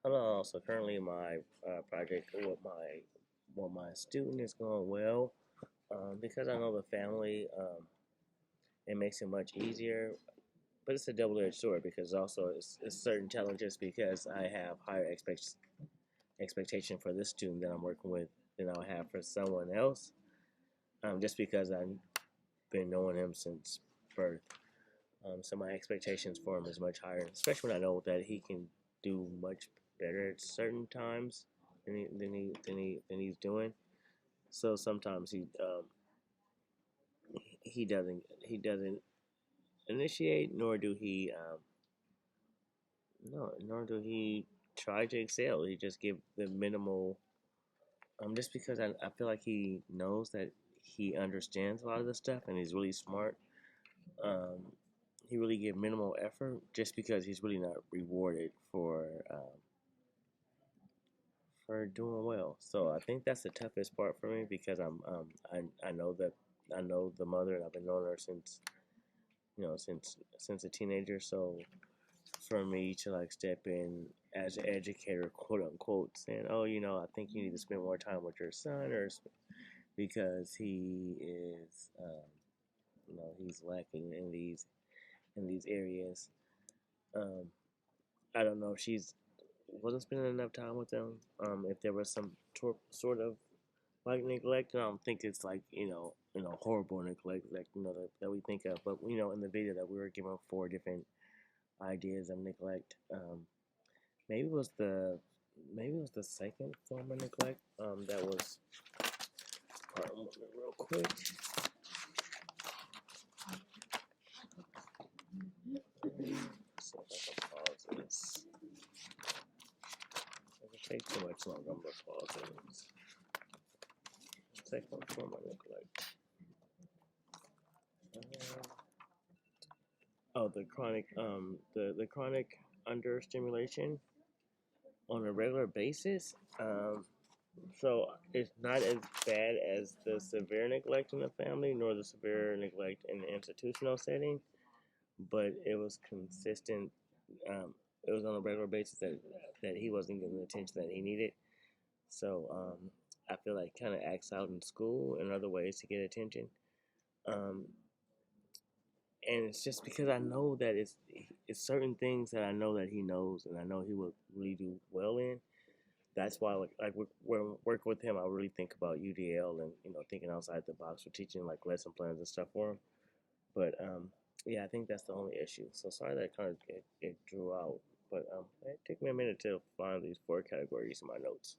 Hello. So currently, my project with my student is going well. Because I know the family. It makes it much easier. But it's a double-edged sword because also it's certain challenges because I have higher expectation for this student that I'm working with than I'll have for someone else. Just because I've been knowing him since birth. So my expectations for him is much higher, especially when I know that he can do much better at certain times than he's doing. So sometimes he doesn't initiate, nor do he no, nor do he try to excel. He just give the minimal. Just because I feel like he knows that he understands a lot of the stuff and he's really smart. Um, he really give minimal effort just because he's really not rewarded for doing well. So I think that's the toughest part for me because I know that I know the mother and I've been knowing her since since a teenager. So for me to like step in as an educator, quote unquote, saying, "Oh, I think you need to spend more time with your son," because he is, he's lacking in these areas. Um, I don't know if she's wasn't spending enough time with them. If there was some sort of like neglect, I don't think it's like horrible neglect like that we think of. But in the video that we were given 4 different ideas of neglect. Maybe it was the maybe it was the second form of neglect. That was real quick. So if I can pause this. If it takes too much longer, I'm gonna pause it. Second form of neglect. The chronic the chronic understimulation on a regular basis. So it's not as bad as the severe neglect in the family, nor the severe neglect in the institutional setting, but it was consistent. Um, it was on a regular basis that he wasn't getting the attention that he needed. So I feel like kind of acts out in school and other ways to get attention. Um, and it's just because I know that it's certain things that I know that he knows, and I know he will really do well in. That's why when I work with him, I really think about UDL and thinking outside the box for teaching like lesson plans and stuff for him. But yeah, I think that's the only issue. So sorry that kind of it drew out, but it took me a minute to find these 4 categories in my notes.